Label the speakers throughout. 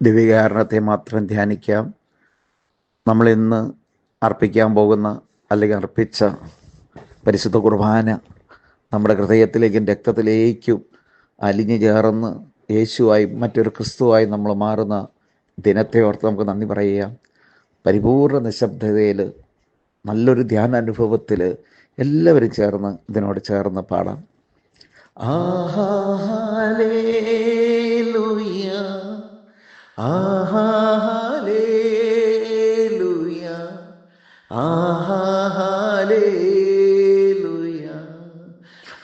Speaker 1: ദിവ്യകാരണത്തെ മാത്രം ധ്യാനിക്കാം. നമ്മളിന്ന് അർപ്പിക്കാൻ പോകുന്ന അല്ലെങ്കിൽ അർപ്പിച്ച പരിശുദ്ധ കുർബാന നമ്മുടെ ഹൃദയത്തിലേക്കും രക്തത്തിലേക്കും അലിഞ്ഞു ചേർന്ന് യേശുവായി മറ്റൊരു ക്രിസ്തുവായി നമ്മൾ മാറുന്ന ദിനത്തെ ഓർത്ത് നമുക്ക് നന്ദി പറയുക. പരിപൂർണ്ണ നിശബ്ദതയിൽ നല്ലൊരു ധ്യാനാനുഭവത്തിൽ എല്ലാവരും ചേർന്ന് ഇതിനോട് ചേർന്ന് പാടാം. Hallelujah, hallelujah, hallelujah,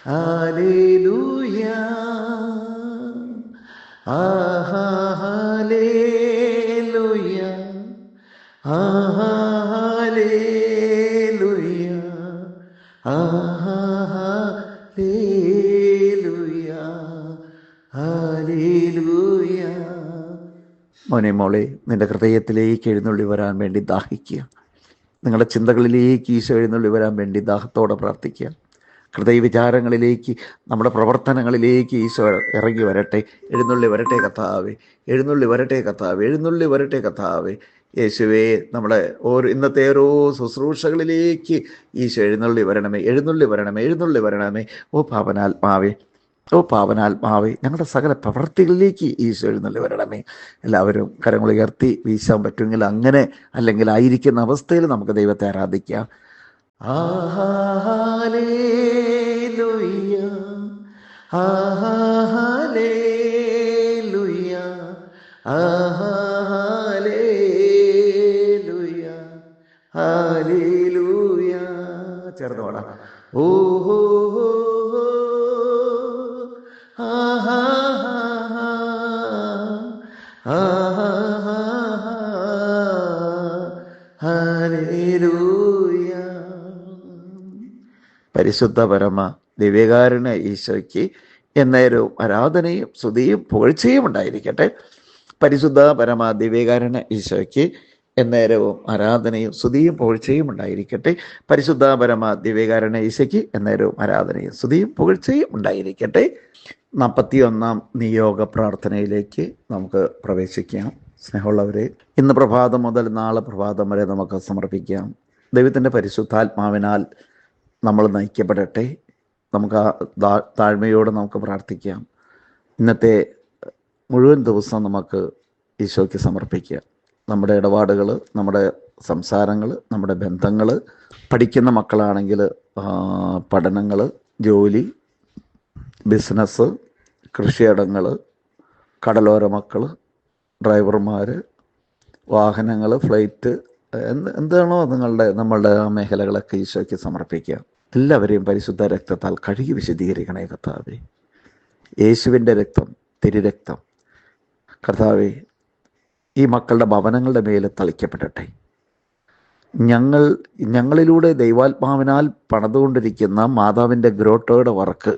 Speaker 1: hallelujah, hallelujah, hallelujah, hallelujah. മോനെ മോളെ, നിന്റെ ഹൃദയത്തിലേക്ക് എഴുന്നള്ളി വരാൻ വേണ്ടി ദാഹിക്കുക. നിങ്ങളുടെ ചിന്തകളിലേക്ക് ഈശോ എഴുന്നള്ളി വരാൻ വേണ്ടി ദാഹത്തോടെ പ്രാർത്ഥിക്കുക. ഹൃദയ വിചാരങ്ങളിലേക്ക്, നമ്മുടെ പ്രവർത്തനങ്ങളിലേക്ക് ഈശോ ഇറങ്ങി വരട്ടെ. എഴുന്നള്ളി വരട്ടെ കർത്താവേ, എഴുന്നള്ളി വരട്ടെ കർത്താവേ, എഴുന്നള്ളി വരട്ടെ കർത്താവേ. യേശുവേ, നമ്മുടെ ഇന്നത്തെ ഓരോ ശുശ്രൂഷകളിലേക്ക് ഈശോ എഴുന്നള്ളി വരണമേ, എഴുന്നള്ളി വരണമേ, എഴുന്നള്ളി വരണമേ. ഓ പാവനാത്മാവേ, ഓ പാവനാത്മാവേ, ഞങ്ങളുടെ സകല പ്രവൃത്തികളിലേക്ക് ഈശോ എഴുന്നള്ളി വരണമേ. എല്ലാവരും കരങ്ങൾ ഉയർത്തി വീശാൻ പറ്റുമെങ്കിൽ അങ്ങനെ, അല്ലെങ്കിൽ ആയിരിക്കുന്ന അവസ്ഥയിൽ നമുക്ക് ദൈവത്തെ ആരാധിക്കാം. Hallelujah, hallelujah, hallelujah, hallelujah. ചേർന്ന് പാടാം. ഓഹോ ഹല്ലേലൂയ. പരിശുദ്ധ പരമ ദിവ്യകാരുണ്യ ഈശോയ്ക്ക് എന്നേരവും ആരാധനയും സ്തുതിയും പുകഴ്ചയും ഉണ്ടായിരിക്കട്ടെ. പരിശുദ്ധ പരമ ദിവ്യകാരുണ്യ ഈശോയ്ക്ക് എന്നേരവും ആരാധനയും സ്തുതിയും പുകഴ്ചയും ഉണ്ടായിരിക്കട്ടെ. പരിശുദ്ധ പരമ ദിവ്യകാരുണ്യ ഈശോയ്ക്ക് എന്നേരവും ആരാധനയും സ്തുതിയും പുകഴ്ചയും ഉണ്ടായിരിക്കട്ടെ. 41 നിയോഗ പ്രാർത്ഥനയിലേക്ക് നമുക്ക് പ്രവേശിക്കാം. സ്നേഹമുള്ളവരെ, ഇന്ന് പ്രഭാതം മുതൽ നാളെ പ്രഭാതം വരെ നമുക്ക് സമർപ്പിക്കാം. ദൈവത്തിൻ്റെ പരിശുദ്ധാത്മാവിനാൽ നമ്മൾ നയിക്കപ്പെടട്ടെ. നമുക്ക് ആ താഴ്മയോടെ നമുക്ക് പ്രാർത്ഥിക്കാം. ഇന്നത്തെ മുഴുവൻ ദിവസം നമുക്ക് ഈശോയ്ക്ക് സമർപ്പിക്കാം. നമ്മുടെ ഇടപാടുകൾ, നമ്മുടെ സംസാരങ്ങൾ, നമ്മുടെ ബന്ധങ്ങൾ, പഠിക്കുന്ന മക്കളാണെങ്കിൽ പഠനങ്ങൾ, ജോലി, ബിസിനസ്, കൃഷിയിടങ്ങൾ, കടലോര മക്കൾ, ഡ്രൈവർമാർ, വാഹനങ്ങൾ, ഫ്ലൈറ്റ്, എന്താണോ നമ്മളുടെ ആ മേഖലകളൊക്കെ ഈശോയ്ക്ക് സമർപ്പിക്കുക. എല്ലാവരെയും പരിശുദ്ധ രക്തത്താൽ കഴുകി വിശദീകരിക്കണേ കർത്താവേ. യേശുവിൻ്റെ രക്തം, തിരുരക്തം കർത്താവേ, ഈ മക്കളുടെ ഭവനങ്ങളുടെ മേലെ തളിക്കപ്പെടട്ടെ. ഞങ്ങളിലൂടെ ദൈവാത്മാവിനാൽ പണിതുകൊണ്ടിരിക്കുന്ന മാതാവിൻ്റെ ഗ്രോട്ടോയുടെ വർക്ക്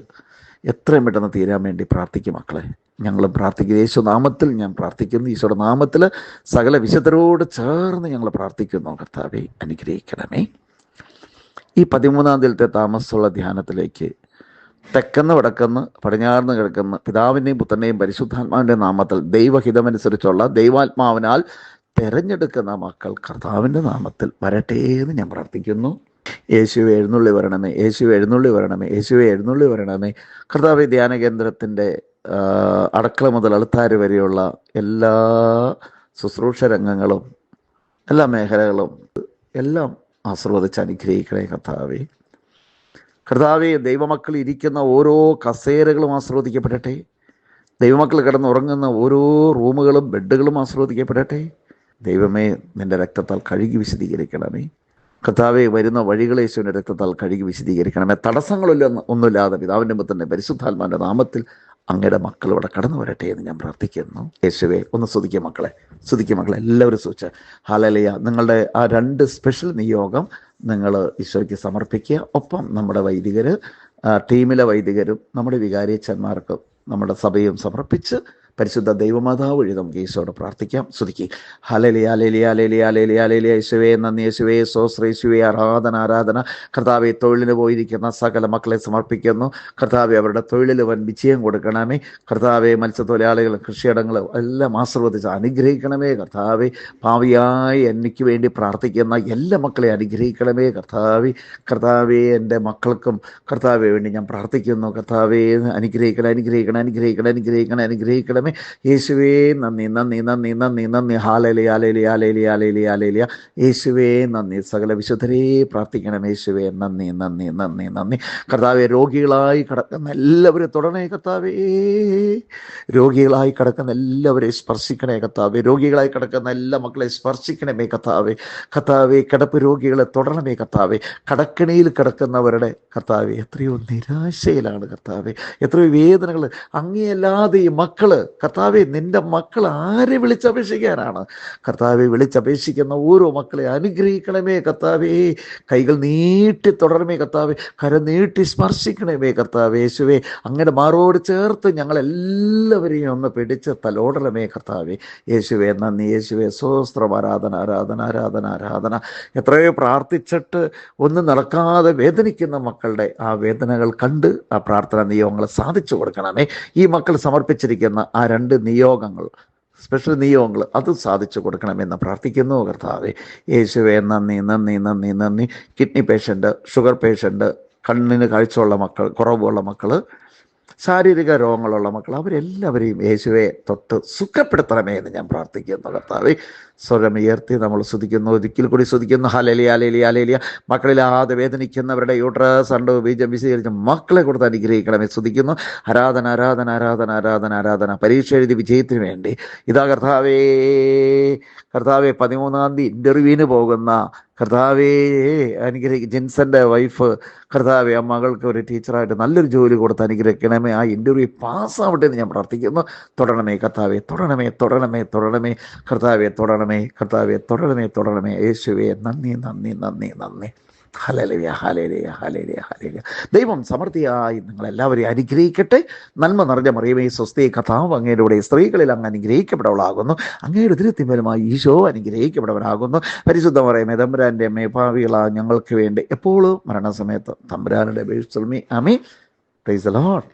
Speaker 1: എത്രയും പെട്ടെന്ന് തീരാൻ വേണ്ടി പ്രാർത്ഥിക്കും മക്കളെ. ഞങ്ങൾ പ്രാർത്ഥിക്കുന്നു. യേശു നാമത്തിൽ ഞാൻ പ്രാർത്ഥിക്കുന്നു. ഈശോയുടെ നാമത്തിൽ സകല വിശുദ്ധരോട് ചേർന്ന് ഞങ്ങൾ പ്രാർത്ഥിക്കുന്നു. കർത്താവേ, അനുഗ്രഹിക്കണമേ. ഈ 13-ാം തീയതിയിലത്തെ താമസമുള്ള ധ്യാനത്തിലേക്ക് തെക്കെന്ന് വടക്കെന്ന് പടിഞ്ഞാറുന്ന് കിഴക്കെന്ന് പിതാവിൻ്റെയും പുത്രൻ്റെയും പരിശുദ്ധാത്മാവിൻ്റെ നാമത്തിൽ ദൈവഹിതമനുസരിച്ചുള്ള ദൈവാത്മാവിനാൽ തിരഞ്ഞെടുക്കുന്ന മക്കൾ കർത്താവിൻ്റെ നാമത്തിൽ വരട്ടെ എന്ന് ഞാൻ പ്രാർത്ഥിക്കുന്നു. യേശുവെ എഴുന്നള്ളി വരണമേ, യേശുവെ എഴുന്നള്ളി വരണമേ, യേശുവെ എഴുന്നള്ളി വരണമേ. കർത്താവെ, ധ്യാന കേന്ദ്രത്തിൻ്റെ അടക്കള മുതൽ അൾത്താര് വരെയുള്ള എല്ലാ ശുശ്രൂഷ രംഗങ്ങളും എല്ലാ മേഖലകളും എല്ലാം ആശീർവദിച്ച് അനുഗ്രഹിക്കണേ കർത്താവേ. കർത്താവെ, ദൈവമക്കൾ ഇരിക്കുന്ന ഓരോ കസേരകളും ആശീർവദിക്കപ്പെടട്ടെ. ദൈവമക്കൾ കിടന്നുറങ്ങുന്ന ഓരോ റൂമുകളും ബെഡുകളും ആശീർവദിക്കപ്പെടട്ടെ. ദൈവമേ, നിൻ്റെ രക്തത്താൽ കഴുകി വിശദീകരിക്കണമേ. കർത്താവെ, വരുന്ന വഴികളെ യേശുവിൻ്റെ രക്തത്താൽ കഴുകി വിശദീകരിക്കണമേ. ഒന്നുമില്ലാതെ പിതാവിൻ്റെ പുത്രൻ്റെ പരിശുദ്ധാത്മാവിൻ്റെ നാമത്തിൽ അങ്ങയുടെ മക്കൾ ഇവിടെ കടന്നു വരട്ടെ എന്ന് ഞാൻ പ്രാർത്ഥിക്കുന്നു. യേശുവെ, ഒന്ന് സ്തുതിക്കുക മക്കളെ, സ്തുതിക്കുക മക്കളെ, എല്ലാവരും സ്തുതിച്ച് ഹല്ലേലൂയ. നിങ്ങളുടെ ആ 2 സ്പെഷ്യൽ നിയോഗം നിങ്ങൾ ഈശോയ്ക്ക് സമർപ്പിക്കുക. ഒപ്പം നമ്മുടെ ടീമിലെ വൈദികരും നമ്മുടെ വികാരിയച്ചന്മാർക്കും നമ്മുടെ സഭയും സമർപ്പിച്ച് പരിശുദ്ധ ദൈവമാതാവ് വഴി നമുക്ക് ഈശോയോട് പ്രാർത്ഥിക്കാം. സ്തുതിക്കുക. Hallelujah hallelujah hallelujah hallelujah hallelujah. യേശുവേ നന്ദി, യേശുവേ സ്തോത്രം, യേശുവേ ആരാധന ആരാധന. കർത്താവെ, തൊഴിലിന് പോയിരിക്കുന്ന സകല മക്കളെ സമർപ്പിക്കുന്നു. കർത്താവെ, അവരുടെ തൊഴിലിൽ വൻ വിജയം കൊടുക്കണമേ. കർത്താവെ, മത്സ്യത്തൊഴിലാളികൾ, കൃഷിയിടങ്ങൾ എല്ലാം ആശീർവദിച്ച് അനുഗ്രഹിക്കണമേ. കർത്താവെ, ഭാവിയായി എനിക്ക് വേണ്ടി പ്രാർത്ഥിക്കുന്ന എല്ലാ മക്കളെ അനുഗ്രഹിക്കണമേ. കർത്താവെ, എൻ്റെ മക്കൾക്കും കർത്താവെ വേണ്ടി ഞാൻ പ്രാർത്ഥിക്കുന്നു. കർത്താവെ, അനുഗ്രഹിക്കണമേ. യേശുവേ നന്ദി നന്ദി നന്ദി നന്ദി നന്ദി. Hallelujah hallelujah hallelujah hallelujah hallelujah. യേശുവേ നന്ദി. സകല വിശുദ്ധരെ പ്രാർത്ഥിക്കണം. യേശുവേ നന്ദി നന്ദി നന്ദി നന്ദി. കർത്താവെ, രോഗികളായി കിടക്കുന്ന എല്ലാവരും തൊടണേ കർത്താവേ. രോഗികളായി കിടക്കുന്ന എല്ലാവരെയും സ്പർശിക്കണേ കർത്താവേ. രോഗികളായി കിടക്കുന്ന എല്ലാ മക്കളെ സ്പർശിക്കണമേ കർത്താവേ. കിടപ്പ് രോഗികളെ തൊടണമേ കർത്താവേ. കടക്കിണിയിൽ കിടക്കുന്നവരുടെ കർത്താവേ, എത്രയോ നിരാശയിലാണ് കർത്താവേ, എത്രയോ വേദനകൾ. അങ്ങേയല്ലാതെ ഈ മക്കള് കർത്താവെ, നിന്റെ മക്കൾ ആരെ വിളിച്ചപേക്ഷിക്കാനാണ് കർത്താവെ? വിളിച്ചപേക്ഷിക്കുന്ന ഓരോ മക്കളെ അനുഗ്രഹിക്കണമേ കർത്താവേ. കൈകൾ നീട്ടി തുടരണമേ കർത്താവെ. കരം നീട്ടി സ്പർശിക്കണമേ കർത്താവേ. യേശുവേ, അങ്ങനെ മാറോട് ചേർത്ത് ഞങ്ങളെല്ലാവരെയും ഒന്ന് പിടിച്ച് തലോടണമേ കർത്താവേ. യേശുവേ നന്ദി. യേശുവേ സ്വസ്ത്രം. ആരാധന ആരാധന ആരാധന ആരാധന. എത്രയോ പ്രാർത്ഥിച്ചിട്ട് ഒന്നും നടക്കാതെ വേദനിക്കുന്ന മക്കളുടെ ആ വേദനകൾ കണ്ട് ആ പ്രാർത്ഥന നിയോഗങ്ങൾ സാധിച്ചു കൊടുക്കണമേ. ഈ മക്കൾ സമർപ്പിച്ചിരിക്കുന്ന ആ 2 നിയോഗങ്ങൾ, സ്പെഷ്യൽ നിയോഗങ്ങൾ, അത് സാധിച്ചു കൊടുക്കണമെന്ന് പ്രാർത്ഥിക്കുന്നു കർത്താവേ. യേശുവേ നന്ദി നന്ദി നന്ദി നന്ദി. കിഡ്നി പേഷ്യൻ്റ്, ഷുഗർ പേഷ്യൻ്റ്, കണ്ണിന് കാഴ്ചയുള്ള മക്കൾ, കുറവുള്ള മക്കൾ, ശാരീരിക രോഗങ്ങളുള്ള മക്കൾ, അവരെല്ലാവരെയും യേശുവെ തൊട്ട് സുഖപ്പെടുത്തണമേ എന്ന് ഞാൻ പ്രാർത്ഥിക്കുന്നു കർത്താവേ. സ്വരമുയർത്തി നമ്മൾ സ്തുതിക്കുന്നു, ഒരിക്കൽ കൂടി സ്തുതിക്കുന്നു. Hallelujah hallelujah hallelujah. മക്കളില്ലാതെ വേദനിക്കുന്നവരുടെ യൂട്രസ് അണ്ട് ബീജം വിശദീകരിച്ച് മക്കളെ കൊടുത്ത് അനുഗ്രഹിക്കണമേ. സ്തുതിക്കുന്നു. ആരാധന ആരാധന ആരാധന ആരാധന ആരാധന. പരീക്ഷ എഴുതി വിജയത്തിന് വേണ്ടി ഇതാ കർത്താവേ 13-ാം തീയതി ഇൻ്റർവ്യൂവിന് പോകുന്ന കർത്താവേ, അനുഗ്രഹിക്കും. ജിൻസന്റെ വൈഫ് കർത്താവേ, ആ മകൾക്ക് ഒരു ടീച്ചറായിട്ട് നല്ലൊരു ജോലി കൊടുത്ത് അനുഗ്രഹിക്കണമേ. ആ ഇൻ്റർവ്യൂ പാസ്സാവട്ടെ എന്ന് ഞാൻ പ്രാർത്ഥിക്കുന്നു. തൊടണമേ കർത്താവേ, തൊടണമേ തൊടണമേ തൊടണമേ കർത്താവേ, തൊടണമേ കർത്താവേ, തൊടണമേ തൊടണമേ. യേശുവേ നന്ദി നന്ദി നന്ദി നന്ദി. Hallelujah hallelujah hallelujah hallelujah. ദൈവം സമൃദ്ധിയായി നിങ്ങളെല്ലാവരെയും അനുഗ്രഹിക്കട്ടെ. നന്മ നിറഞ്ഞ മറിയമേ സ്വസ്തി, കർത്താവ് അങ്ങയുടെ കൂടെ സ്ത്രീകളിൽ അങ്ങ് അനുഗ്രഹിക്കപ്പെടവളാകുന്നു. അങ്ങയുടെ ഉദരത്തിന്മേലുമായി ഈശോ അനുഗ്രഹിക്കപ്പെടവനാകുന്നു. പരിശുദ്ധ മറിയമേ തമ്പുരാൻ്റെ അമ്മേ, പാപികളാ ഞങ്ങൾക്ക് വേണ്ടി എപ്പോഴും മരണസമയത്ത് തമ്പുരാനുടെ അപേക്ഷിച്ചുള്ളമേ. ആമേൻ. Praise the Lord.